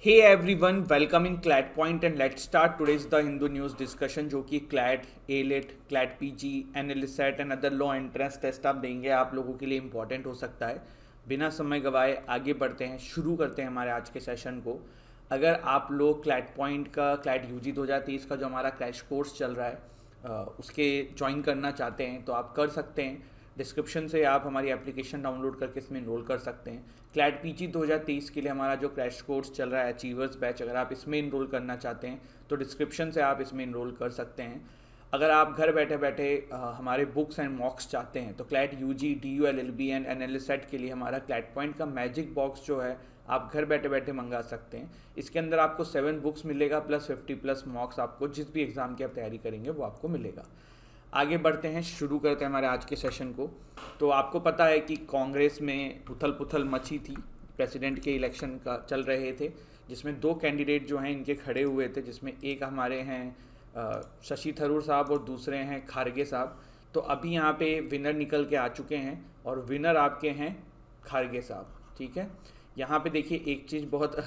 Hey everyone, welcome in CLAT Point and let's start today's The Hindu News discussion जो कि CLAT, ALET, CLAT PG, NLSAT and other law entrance test आप देंगे आप लोगों के लिए इंपॉर्टेंट हो सकता है। बिना समय गवाए आगे बढ़ते हैं, शुरू करते हैं हमारे आज के सेशन को। अगर आप लोग CLAT पॉइंट का CLAT UG 2023 का जो हमारा क्रैश कोर्स चल रहा है उसके ज्वाइन करना चाहते हैं तो आप कर सकते हैं। डिस्क्रिप्शन से आप हमारी एप्लीकेशन डाउनलोड करके इसमें इनरोल कर सकते हैं। क्लैट पीजी 2023 के लिए हमारा जो क्रैश कोर्स चल रहा है अचीवर्स बैच, अगर आप इसमें इनरोल करना चाहते हैं तो डिस्क्रिप्शन से आप इसमें इनरोल कर सकते हैं। अगर आप घर बैठे बैठे हमारे बुक्स एंड मॉक्स चाहते हैं तो CLAT UG, DU LLB and NLSAT के लिए हमारा क्लैट पॉइंट का मैजिक बॉक्स जो है आप घर बैठे बैठे मंगा सकते हैं। इसके अंदर आपको 7 बुक्स मिलेगा प्लस 50+ मॉक्स, आपको जिस भी एग्ज़ाम की आप तैयारी करेंगे वो आपको मिलेगा। आगे बढ़ते हैं, शुरू करते हैं हमारे आज के सेशन को। तो आपको पता है कि कांग्रेस में उथल पुथल मची थी, प्रेसिडेंट के इलेक्शन का चल रहे थे जिसमें 2 कैंडिडेट जो हैं इनके खड़े हुए थे, जिसमें एक हमारे हैं शशि थरूर साहब और दूसरे हैं खारगे साहब। तो अभी यहाँ पे विनर निकल के आ चुके हैं और विनर आपके हैं खारगे साहब। ठीक है, यहाँ पे देखिए एक चीज़ बहुत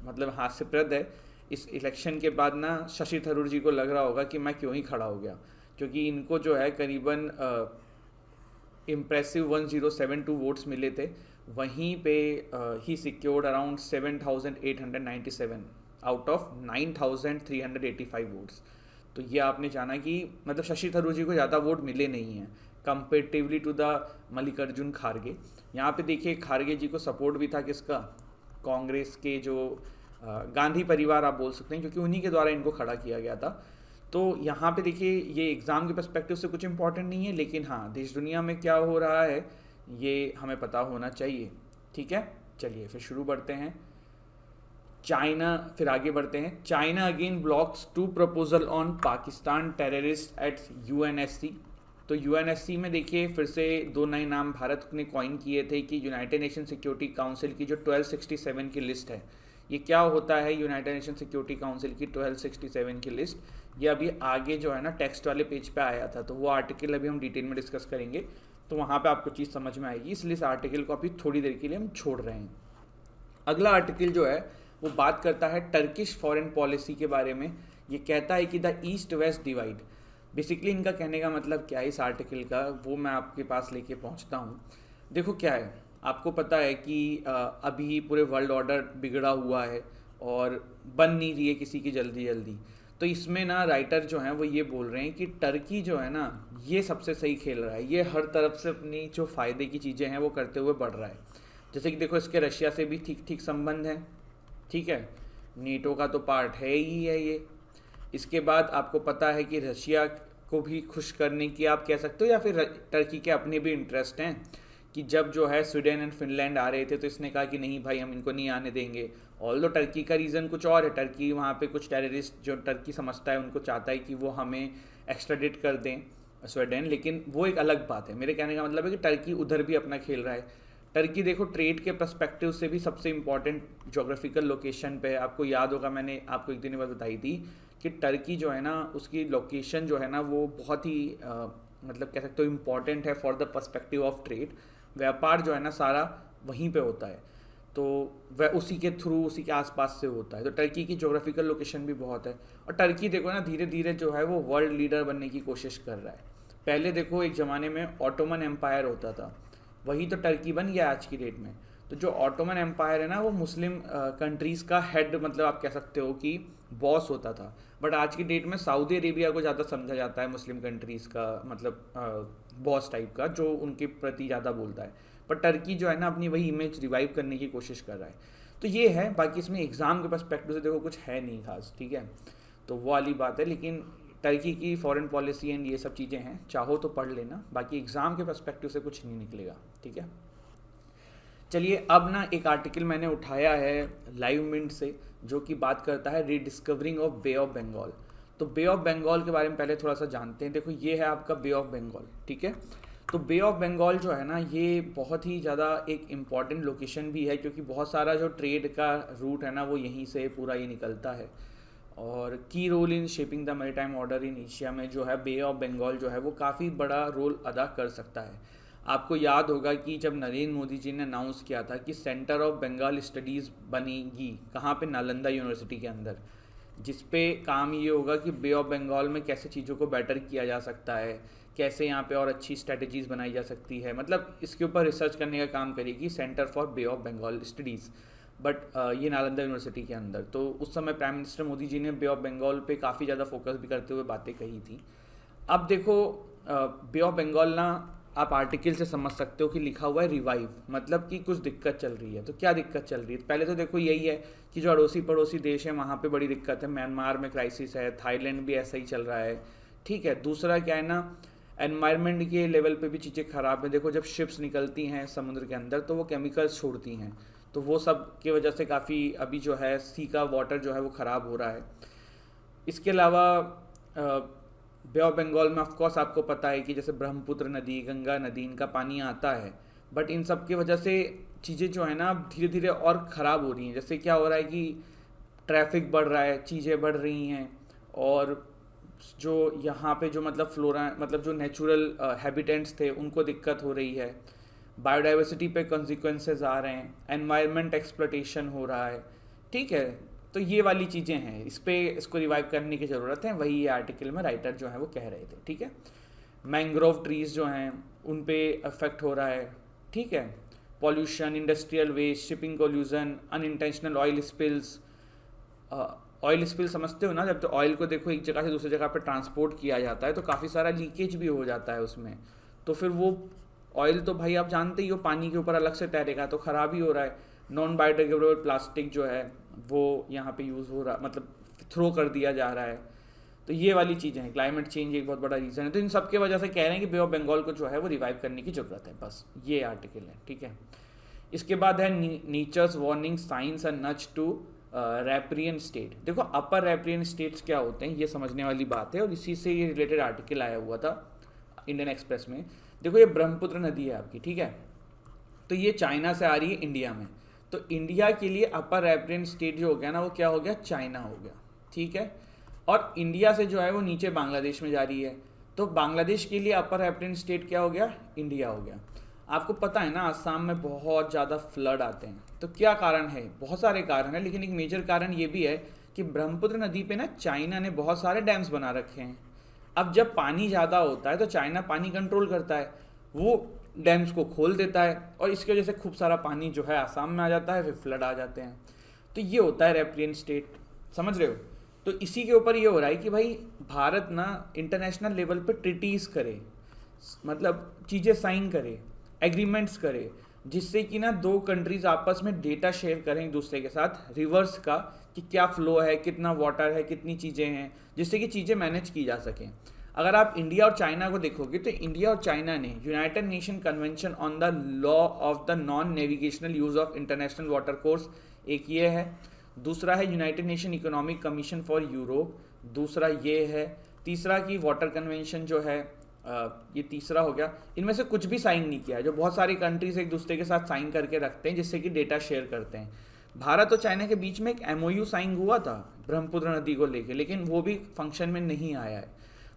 मतलब हास्यप्रद है। इस इलेक्शन के बाद ना शशि थरूर जी को लग रहा होगा कि मैं क्यों ही खड़ा हो गया, क्योंकि इनको जो है करीबन इम्प्रेसिव 1072 वोट्स मिले थे। वहीं पे ही secured around 7897 out of 9385 votes. तो ये आपने जाना कि मतलब शशि थरूर जी को ज़्यादा वोट मिले नहीं हैं comparatively to the Mallikarjun Kharge. यहाँ पे देखिए खारगे जी को सपोर्ट भी था किसका, कांग्रेस के जो गांधी परिवार आप बोल सकते हैं, क्योंकि उन्हीं के द्वारा इनको खड़ा किया गया था। तो यहाँ पे देखिए ये एग्ज़ाम के पर्सपेक्टिव से कुछ इंपॉर्टेंट नहीं है, लेकिन हाँ देश दुनिया में क्या हो रहा है ये हमें पता होना चाहिए। ठीक है, चलिए फिर शुरू बढ़ते हैं। चाइना, फिर आगे बढ़ते हैं। China again blocks 2 proposal on Pakistan terrorist at UNSC। तो UNSC में देखिए फिर से 2 नए नाम भारत ने कॉइन किए थे कि यूनाइटेड नेशन सिक्योरिटी काउंसिल की जो 1267 की लिस्ट है, ये क्या होता है यूनाइटेड नेशन सिक्योरिटी काउंसिल की 1267 की लिस्ट, ये अभी आगे जो है ना टेक्स्ट वाले पेज पे आया था, तो वो आर्टिकल अभी हम डिटेल में डिस्कस करेंगे तो वहाँ पे आपको चीज़ समझ में आएगी, इसलिए इस आर्टिकल को अभी थोड़ी देर के लिए हम छोड़ रहे हैं। अगला आर्टिकल जो है वो बात करता है टर्किश फॉरेन पॉलिसी के बारे में। ये कहता है कि the east west divide, basically इनका कहने का मतलब क्या है इस आर्टिकल का, वो मैं आपके पास लेके पहुंचता हूँ। देखो क्या है, आपको पता है कि अभी पूरे वर्ल्ड ऑर्डर बिगड़ा हुआ है और बन नहीं रही है किसी की जल्दी जल्दी। तो इसमें ना राइटर जो हैं वो ये बोल रहे हैं कि टर्की जो है ना ये सबसे सही खेल रहा है, ये हर तरफ से अपनी जो फ़ायदे की चीज़ें हैं वो करते हुए बढ़ रहा है। जैसे कि देखो इसके रशिया से भी ठीक ठीक संबंध है, ठीक है, नेटो का तो पार्ट है ही है ये। इसके बाद आपको पता है कि रशिया को भी खुश करने की आप कह सकते हो, या फिर टर्की के अपने भी इंटरेस्ट हैं कि जब जो है स्वीडन एंड फिनलैंड आ रहे थे तो इसने कहा कि नहीं भाई हम इनको नहीं आने देंगे। ऑल दो टर्की का रीज़न कुछ और है, टर्की वहाँ पे कुछ टेररिस्ट जो टर्की समझता है उनको चाहता है कि वो हमें एक्स्ट्राडिट कर दें स्वीडन, लेकिन वो एक अलग बात है। मेरे कहने का मतलब है कि टर्की उधर भी अपना खेल रहा है। टर्की देखो ट्रेड के पर्सपेक्टिव से भी सबसे इंपॉर्टेंट जोग्राफिकल लोकेशन पे है। आपको याद होगा मैंने आपको एक दिन बाद बताई थी कि टर्की जो है ना उसकी लोकेशन जो है ना वो बहुत ही मतलब कह सकते हो इम्पॉर्टेंट है for the perspective of trade. व्यापार जो है ना सारा वहीं पे होता है, तो वह उसी के थ्रू उसी के आसपास से होता है। तो टर्की की जोग्राफिकल लोकेशन भी बहुत है। और टर्की देखो ना धीरे धीरे जो है वो वर्ल्ड लीडर बनने की कोशिश कर रहा है। पहले देखो एक ज़माने में ऑटोमन एम्पायर होता था, वही तो टर्की बन गया आज की डेट में। तो जो ऑटोमन एम्पायर है ना वो मुस्लिम कंट्रीज़ का हेड, मतलब आप कह सकते हो कि बॉस होता था। बट आज की डेट में सऊदी अरेबिया को ज़्यादा समझा जाता है मुस्लिम कंट्रीज़ का मतलब बॉस टाइप का, जो उनके प्रति ज़्यादा बोलता है। पर टर्की जो है ना अपनी वही इमेज रिवाइव करने की कोशिश कर रहा है। तो ये है, बाकी इसमें एग्ज़ाम के पर्सपेक्टिव से देखो कुछ है नहीं खास, ठीक है, तो वो वाली बात है। लेकिन टर्की की फॉरेन पॉलिसी एंड ये सब चीज़ें हैं, चाहो तो पढ़ लेना, बाकी एग्ज़ाम के पर्सपेक्टिव से कुछ नहीं निकलेगा, ठीक है। चलिए अब ना एक आर्टिकल मैंने उठाया है लाइव मिंट से जो कि बात करता है rediscovering of Bay of Bengal. तो बे ऑफ बंगाल के बारे में पहले थोड़ा सा जानते हैं। देखो ये है आपका बे ऑफ बंगाल, ठीक है। तो बे ऑफ बंगाल जो है ना ये बहुत ही ज़्यादा एक इम्पॉर्टेंट लोकेशन भी है, क्योंकि बहुत सारा जो ट्रेड का रूट है ना वो यहीं से पूरा ये निकलता है। और key role in shaping the maritime order in Asia में जो है बे ऑफ बंगाल जो है वो काफ़ी बड़ा रोल अदा कर सकता है। आपको याद होगा कि जब नरेंद्र मोदी जी ने अनाउंस किया था कि सेंटर ऑफ बंगाल स्टडीज़ बनेगी, कहाँ पे, नालंदा यूनिवर्सिटी के अंदर, जिस पे काम ये होगा कि बे ऑफ बंगाल में कैसे चीज़ों को बेटर किया जा सकता है, कैसे यहाँ पे और अच्छी स्ट्रेटजीज़ बनाई जा सकती है, मतलब इसके ऊपर रिसर्च करने का काम करेगी centre for Bay of Bengal studies. But ये नालंदा यूनिवर्सिटी के अंदर, तो उस समय प्राइम मिनिस्टर मोदी जी ने बे ऑफ बंगाल पे काफ़ी ज़्यादा फोकस भी करते हुए बातें कही थी। अब देखो, बे ऑफ बंगाल ना आप आर्टिकल से समझ सकते हो कि लिखा हुआ है रिवाइव, मतलब कि कुछ दिक्कत चल रही है। तो क्या दिक्कत चल रही है? पहले तो देखो यही है कि जो अड़ोसी पड़ोसी देश है वहाँ पे बड़ी दिक्कत है, म्यांमार में क्राइसिस है, थाईलैंड भी ऐसा ही चल रहा है, ठीक है। दूसरा क्या है ना, एनवायरनमेंट के लेवल पे भी चीज़ें ख़राब है। देखो जब शिप्स निकलती हैं समुद्र के अंदर तो वो केमिकल्स छोड़ती हैं, तो वो सब की वजह से काफ़ी अभी जो है सी का वाटर जो है वो ख़राब हो रहा है। इसके अलावा बे ऑफ बंगाल में ऑफकोर्स आपको पता है कि जैसे ब्रह्मपुत्र नदी, गंगा नदी, इनका पानी आता है, बट इन सब की वजह से चीज़ें जो है ना धीरे धीरे और ख़राब हो रही हैं। जैसे क्या हो रहा है कि ट्रैफिक बढ़ रहा है, चीज़ें बढ़ रही हैं, और जो यहाँ पे जो मतलब फ्लोरा, मतलब जो नेचुरल हैबिटेंट्स थे उनको दिक्कत हो रही है, बायोडाइवर्सिटी पे कॉन्सिक्वेंसेस आ रहे हैं, एनवायरनमेंट एक्सप्लोटेशन हो रहा है, ठीक है। तो ये वाली चीज़ें हैं, इसको रिवाइव करने की ज़रूरत है, वही ये आर्टिकल में राइटर जो है वो कह रहे थे, ठीक है। मैंग्रोव ट्रीज़ जो हैं उन पे अफेक्ट हो रहा है, ठीक है। Pollution, industrial waste, shipping collision, unintentional oil spills. Oil spill समझते हो ना, जब तो ऑयल को देखो एक जगह से दूसरी जगह पे ट्रांसपोर्ट किया जाता है तो काफ़ी सारा लीकेज भी हो जाता है उसमें, तो फिर वो ऑयल तो भाई आप जानते ही हो पानी के ऊपर अलग से तैरेगा, तो ख़राब ही हो रहा है। नॉन बायोडिग्रेडेबल प्लास्टिक जो है वो यहाँ पे यूज़ हो रहा, मतलब थ्रो कर दिया जा रहा है। तो ये वाली चीज़ें हैं, क्लाइमेट चेंज एक बहुत बड़ा रीज़न है। तो इन सब के वजह से कह रहे हैं कि बे ऑफ बंगाल को जो है वो रिवाइव करने की ज़रूरत है, बस ये आर्टिकल है, ठीक है। इसके बाद है nature's warning science and notch to riparian state. देखो अपर रैप्रियन स्टेट्स क्या होते हैं ये समझने वाली बात है, और इसी से ये रिलेटेड आर्टिकल आया हुआ था इंडियन एक्सप्रेस में। देखो ये ब्रह्मपुत्र नदी है आपकी, ठीक है, तो ये चाइना से आ रही है इंडिया में, तो इंडिया के लिए अपर रैप्रियन स्टेट जो हो गया ना वो क्या हो गया, चाइना हो गया, ठीक है। और इंडिया से जो है वो नीचे बांग्लादेश में जा रही है, तो बांग्लादेश के लिए अपर रैप्रियन स्टेट क्या हो गया, इंडिया हो गया। आपको पता है ना आसाम में बहुत ज़्यादा फ्लड आते हैं, तो क्या कारण है, बहुत सारे कारण हैं, लेकिन एक मेजर कारण ये भी है कि ब्रह्मपुत्र नदी पे ना चाइना ने बहुत सारे डैम्स बना रखे हैं। अब जब पानी ज़्यादा होता है तो चाइना पानी कंट्रोल करता है, वो डैम्स को खोल देता है, और इसकी वजह से खूब सारा पानी जो है आसाम में आ जाता है, फिर फ्लड आ जाते हैं। तो ये होता है रैप्रियन स्टेट, समझ रहे हो। तो इसी के ऊपर ये हो रहा है कि भाई भारत ना इंटरनेशनल लेवल पे ट्रीटीज़ करे, मतलब चीज़ें साइन करे, एग्रीमेंट्स करे, जिससे कि ना दो कंट्रीज आपस में डेटा शेयर करें एक दूसरे के साथ, रिवर्स का कि क्या फ्लो है, कितना वाटर है, कितनी चीज़ें हैं, जिससे कि चीज़ें मैनेज की जा सकें। अगर आप इंडिया और चाइना को देखोगे तो इंडिया और चाइना ने United nation convention on the law of the non navigational use of international water course, एक ये है, दूसरा है United nation economic commission for Europe, दूसरा ये है, तीसरा की वाटर कन्वेंशन जो है ये तीसरा हो गया। इनमें से कुछ भी साइन नहीं किया है, जो बहुत सारी कंट्रीज एक दूसरे के साथ साइन करके रखते हैं जिससे कि डेटा शेयर करते हैं। भारत और चाइना के बीच में एक MOU साइन हुआ था ब्रह्मपुत्र नदी को लेके, लेकिन वो भी फंक्शन में नहीं आया है।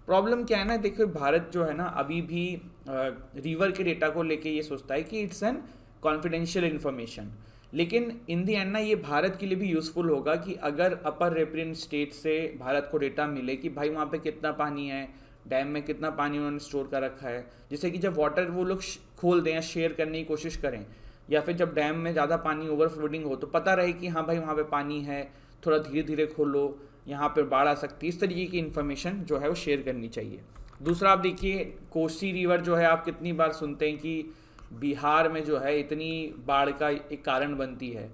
प्रॉब्लम क्या है ना, देखो भारत जो है ना अभी भी रिवर के डेटा को लेके ये सोचता है कि इट्स एन कॉन्फिडेंशियल इन्फॉर्मेशन, लेकिन इन दी एंड ना ये भारत के लिए भी यूज़फुल होगा कि अगर अपर रेप्रियन स्टेट से भारत को डेटा मिले कि भाई वहाँ पे कितना पानी है, डैम में कितना पानी उन्होंने स्टोर कर रखा है, जिससे कि जब वाटर वो लोग खोल दें या शेयर करने की कोशिश करें, या फिर जब डैम में ज़्यादा पानी ओवरफ्लोडिंग हो तो पता रहे कि हाँ भाई वहाँ पे पानी है, थोड़ा धीरे धीरे खोलो, यहाँ पर बाढ़ आ सकती है। इस तरीके की इन्फॉर्मेशन जो है वो शेयर करनी चाहिए। दूसरा आप देखिए कोसी रिवर जो है, आप कितनी बार सुनते हैं कि बिहार में जो है इतनी बाढ़ का एक कारण बनती है।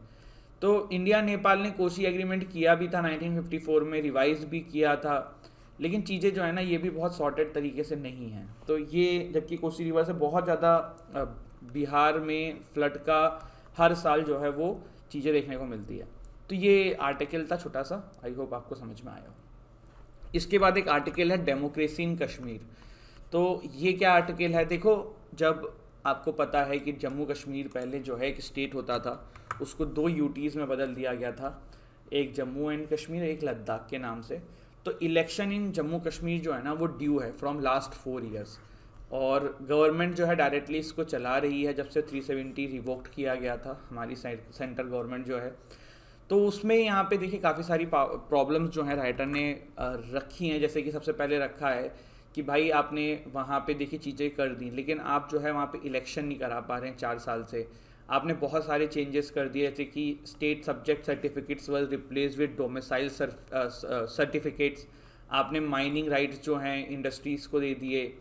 तो इंडिया नेपाल ने कोसी एग्रीमेंट किया भी था 1954 में, रिवाइज भी किया था, लेकिन चीज़ें जो है ना ये भी बहुत सॉर्टेड तरीके से नहीं हैं। तो ये जबकि कोसी रिवर से बहुत ज़्यादा बिहार में फ्लड का हर साल जो है वो चीज़ें देखने को मिलती है। तो ये आर्टिकल था छोटा सा, आई होप आपको समझ में आया हो। इसके बाद एक आर्टिकल है डेमोक्रेसी इन कश्मीर। तो ये क्या आर्टिकल है, देखो जब आपको पता है कि जम्मू कश्मीर पहले जो है एक स्टेट होता था, उसको 2 UTs में बदल दिया गया था, एक जम्मू एंड कश्मीर, एक लद्दाख के नाम से। तो इलेक्शन इन जम्मू कश्मीर जो है ना वो ड्यू है फ्रॉम लास्ट 4 ईयर्स। और गवर्नमेंट जो है डायरेक्टली इसको चला रही है जब से 370 रिवोक्ड किया गया था हमारी सेंट्रल गवर्नमेंट जो है। तो उसमें यहाँ पे देखिए काफ़ी सारी प्रॉब्लम्स जो हैं राइटर ने रखी हैं। जैसे कि सबसे पहले रखा है कि भाई आपने वहाँ पे देखिए चीज़ें कर दी, लेकिन आप जो है वहाँ पे इलेक्शन नहीं करा पा रहे हैं 4 साल से। आपने बहुत सारे चेंजेस कर दिए, जैसे कि state subject certificates were replace with domicile certificates. आपने माइनिंग राइट्स जो हैं इंडस्ट्रीज़ को दे दिए,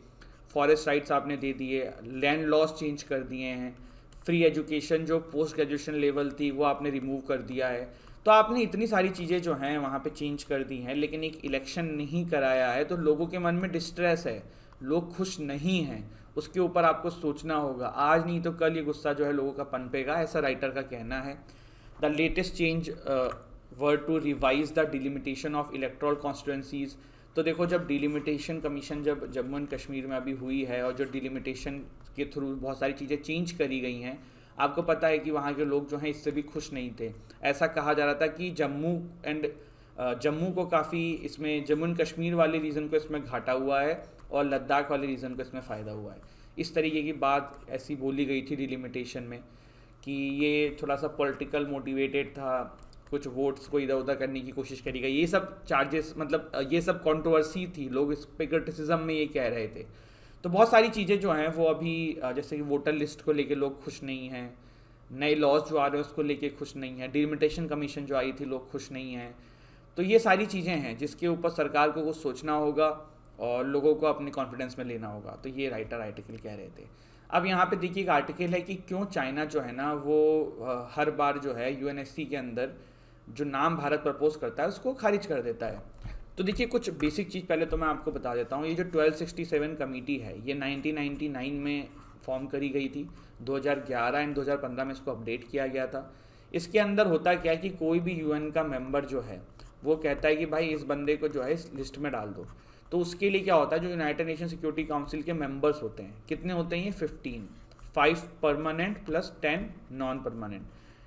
फॉरेस्ट राइट्स आपने दे दिए, लैंड लॉस चेंज कर दिए हैं, फ्री एजुकेशन जो पोस्ट ग्रेजुएशन लेवल थी वो आपने रिमूव कर दिया है। तो आपने इतनी सारी चीज़ें जो हैं वहाँ पे चेंज कर दी हैं, लेकिन एक इलेक्शन नहीं कराया है। तो लोगों के मन में डिस्ट्रेस है, लोग खुश नहीं हैं, उसके ऊपर आपको सोचना होगा। आज नहीं तो कल ये गुस्सा जो है लोगों का पनपेगा, ऐसा राइटर का कहना है। The latest change were to revise the delimitation of electoral constituencies. तो देखो, जब डिलिमिटेशन कमीशन जब जम्मू एंड कश्मीर में अभी हुई है और जो डिलिमिटेशन के थ्रू बहुत सारी चीज़ें चेंज करी गई हैं, आपको पता है कि वहाँ के लोग जो हैं इससे भी खुश नहीं थे। ऐसा कहा जा रहा था कि जम्मू को काफ़ी इसमें, जम्मू एंड कश्मीर वाले रीजन को इसमें घाटा हुआ है और लद्दाख वाले रीजन को इसमें फ़ायदा हुआ है। इस तरीके की बात ऐसी बोली गई थी डिलिमिटेशन में कि ये थोड़ा सा पॉलिटिकल मोटिवेटेड था, कुछ वोट्स को इधर उधर करने की कोशिश करी गई। ये सब चार्जेस, मतलब ये सब कंट्रोवर्सी थी, लोग इस पे क्रिटिसिज्म में ये कह रहे थे। तो बहुत सारी चीज़ें जो हैं वो अभी जैसे कि वोटर लिस्ट को लेके लोग खुश नहीं हैं, नए लॉज जो आ रहे हैं उसको लेके खुश नहीं है, डिलिमिटेशन कमीशन जो आई थी लोग खुश नहीं हैं। तो ये सारी चीज़ें हैं जिसके ऊपर सरकार को कुछ सोचना होगा और लोगों को अपने कॉन्फिडेंस में लेना होगा। तो ये राइटर आर्टिकल कह रहे थे। अब यहाँ पे देखिए एक आर्टिकल है कि क्यों चाइना जो है ना वो हर बार जो है यूएनएससी के अंदर जो नाम भारत प्रपोज करता है उसको खारिज कर देता है। तो देखिए कुछ बेसिक चीज़ पहले तो मैं आपको बता देता हूँ। ये जो 1267 कमेटी है ये 1999 में फॉर्म करी गई थी, 2011 एंड 2015 में इसको अपडेट किया गया था। इसके अंदर होता क्या है कि कोई भी यूएन का मेंबर जो है वो कहता है कि भाई इस बंदे को जो है इस लिस्ट में डाल दो। तो उसके लिए क्या होता है, जो यूनाइटेड नेशन सिक्योरिटी काउंसिल के मेंबर्स होते हैं, कितने होते हैं ये 15, 5 परमानेंट प्लस 10 नॉन परमानेंट,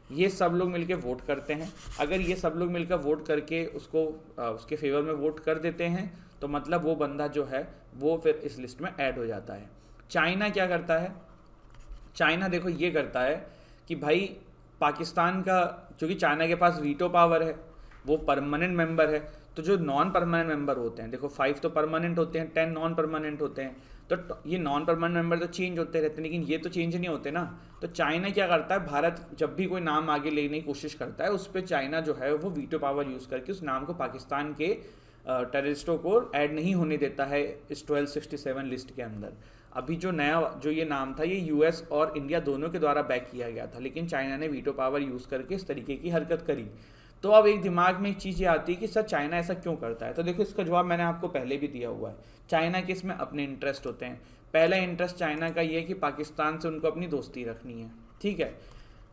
ये सब लोग मिलकर वोट करते हैं। अगर ये सब लोग मिलकर वोट करके उसको उसके फेवर में वोट कर देते हैं तो मतलब वो बंदा जो है वो फिर इस लिस्ट में ऐड हो जाता है। चाइना क्या करता है, चाइना देखो ये करता है कि भाई पाकिस्तान का, क्योंकि चाइना के पास वीटो पावर है, वो परमानेंट मेंबर है, तो जो नॉन परमानेंट मेंबर होते हैं, देखो 5 तो परमानेंट होते हैं, 10 नॉन परमानेंट होते हैं, तो ये नॉन परमानेंट मेंबर तो चेंज होते रहते हैं, लेकिन ये तो चेंज नहीं होते ना। तो चाइना क्या करता है, भारत जब भी कोई नाम आगे लेने की कोशिश करता है उस पर चाइना जो है वो वीटो पावर यूज़ करके उस नाम को पाकिस्तान के टेररिस्टों को ऐड नहीं होने देता है इस 1267 लिस्ट के अंदर। अभी जो नया जो ये नाम था ये यूएस और इंडिया दोनों के द्वारा बैक किया गया था, लेकिन चाइना ने वीटो पावर यूज़ करके इस तरीके की हरकत करी। तो अब एक दिमाग में एक चीज़ ये आती है कि सर चाइना ऐसा क्यों करता है। तो देखो इसका जवाब मैंने आपको पहले भी दिया हुआ है। चाइना के इसमें अपने इंटरेस्ट होते हैं। पहला इंटरेस्ट चाइना का ये है कि पाकिस्तान से उनको अपनी दोस्ती रखनी है, ठीक है।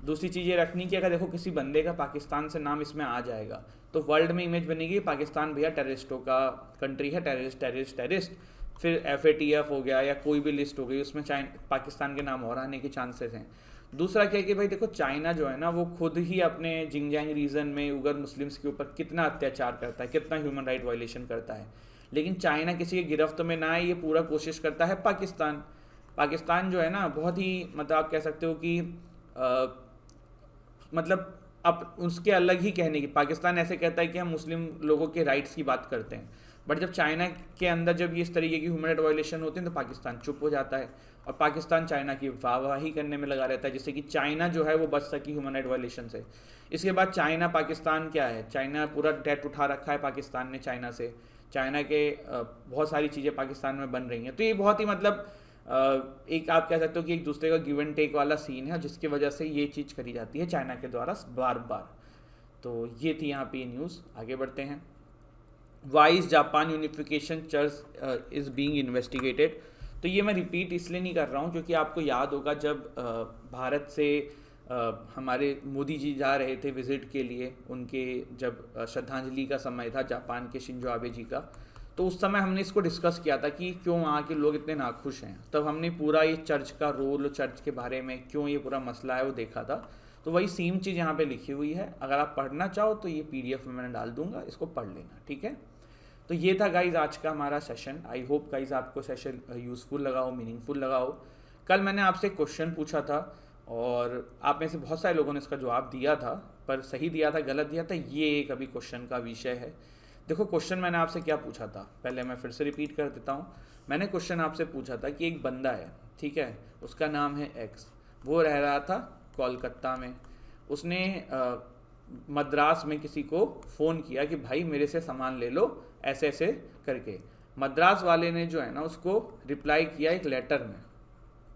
दूसरी चीज़ ये रखनी कि अगर देखो किसी बंदे का पाकिस्तान से नाम इसमें आ जाएगा तो वर्ल्ड में इमेज बनेगी पाकिस्तान भैया टेररिस्टों का कंट्री है, टेररिस्ट टेररिस्ट टेररिस्ट। फिर FATF हो गया या कोई भी लिस्ट हो गई उसमें पाकिस्तान के नाम और आने के चांसेस हैं। दूसरा क्या है कि भाई देखो चाइना जो है ना वो खुद ही अपने जिंगजांग रीजन में उगर मुस्लिम्स के ऊपर कितना अत्याचार करता है, कितना ह्यूमन राइट वायलेशन करता है, लेकिन चाइना किसी के गिरफ्त में ना आए ये पूरा कोशिश करता है पाकिस्तान जो है ना बहुत ही, मतलब आप कह सकते हो कि मतलब अब उसके अलग ही कहने की, पाकिस्तान ऐसे कहता है कि हम मुस्लिम लोगों के राइट्स की बात करते हैं, बट जब चाइना के अंदर जब ये इस तरीके की ह्यूमन राइट वायलेशन होते हैं तो पाकिस्तान चुप हो जाता है और पाकिस्तान चाइना की वाहवाही करने में लगा रहता है जिससे कि चाइना जो है वो बच सकी ह्यूमन राइट वायलेशन से। इसके बाद चाइना पाकिस्तान क्या है, चाइना पूरा डेट उठा रखा है पाकिस्तान ने चाइना से, चाइना के बहुत सारी चीज़ें पाकिस्तान में बन रही हैं। तो ये बहुत ही मतलब एक आप कह सकते हो कि एक दूसरे का गिव एंड टेक वाला सीन है जिसकी वजह से ये चीज़ करी जाती है चाइना के द्वारा बार बार। तो ये थी यहाँ पे न्यूज़। आगे बढ़ते हैं। Wise Japan unification church is being investigated. तो ये मैं रिपीट इसलिए नहीं कर रहा हूँ क्योंकि आपको याद होगा जब भारत से हमारे मोदी जी जा रहे थे विज़िट के लिए, उनके जब श्रद्धांजलि का समय था जापान के शिंजो आबे जी का, तो उस समय हमने इसको डिस्कस किया था कि क्यों वहाँ के लोग इतने नाखुश हैं। तब हमने पूरा ये चर्च का रोल, चर्च के बारे में क्यों ये पूरा मसला है वो देखा था। तो वही सेम चीज़ यहाँ पे लिखी हुई है। अगर आप पढ़ना चाहो तो ये PDF में मैंने डाल दूंगा, इसको पढ़ लेना, ठीक है। तो ये था गाइज आज का हमारा सेशन। आई होप गाइज आपको सेशन यूज़फुल लगा हो, मीनिंगफुल लगा हो। कल मैंने आपसे एक क्वेश्चन पूछा था और आप में से बहुत सारे लोगों ने इसका जवाब दिया था, पर सही दिया था गलत दिया था ये एक अभी क्वेश्चन का विषय है। देखो क्वेश्चन मैंने आपसे क्या पूछा था, पहले मैं फिर से रिपीट कर देता हूँ। मैंने क्वेश्चन आपसे पूछा था कि एक बंदा है, ठीक है, उसका नाम है एक्स, वो रह रहा था कोलकाता में। उसने मद्रास में किसी को फ़ोन किया कि भाई मेरे से सामान ले लो, ऐसे ऐसे करके। मद्रास वाले ने जो है ना उसको रिप्लाई किया एक लेटर में,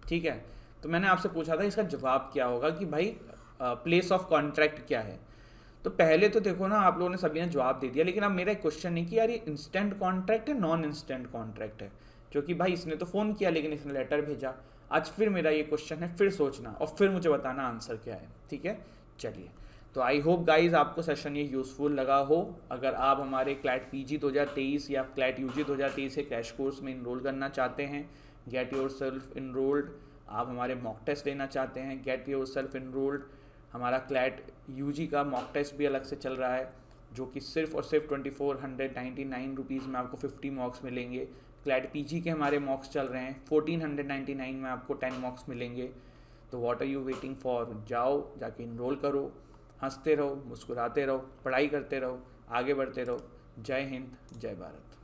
ठीक है। तो मैंने आपसे पूछा था इसका जवाब क्या होगा कि भाई प्लेस ऑफ कॉन्ट्रैक्ट क्या है। तो पहले तो देखो ना आप लोगों ने सभी ने जवाब दे दिया, लेकिन अब मेरा एक क्वेश्चन है कि यार ये इंस्टेंट कॉन्ट्रैक्ट है नॉन इंस्टेंट कॉन्ट्रैक्ट है, क्योंकि भाई इसने तो फ़ोन किया लेकिन इसने लेटर भेजा। आज फिर मेरा ये क्वेश्चन है, फिर सोचना और फिर मुझे बताना आंसर क्या है, ठीक है। चलिए, तो आई होप गाइज आपको सेशन ये यूज़फुल लगा हो। अगर आप हमारे क्लैट पीजी 2023 या क्लैट यूजी 2023 के क्रैश कोर्स में इनरोल करना चाहते हैं, गेट योर सेल्फ इनरोल्ड। आप हमारे मॉक टेस्ट लेना चाहते हैं, गेट योर सेल्फ इनरोल्ड। हमारा क्लैट यूजी का मॉक टेस्ट भी अलग से चल रहा है, जो कि सिर्फ और सिर्फ 2499 रुपीज़ में आपको 50 मॉक्स मिलेंगे। क्लैट पीजी के हमारे मॉक्स चल रहे हैं 1499 में आपको 10 मॉक्स मिलेंगे। तो what are you waiting for, जाओ जाके इनरोल करो, हंसते रहो, मुस्कुराते रहो, पढ़ाई करते रहो, आगे बढ़ते रहो। जय हिंद, जय भारत।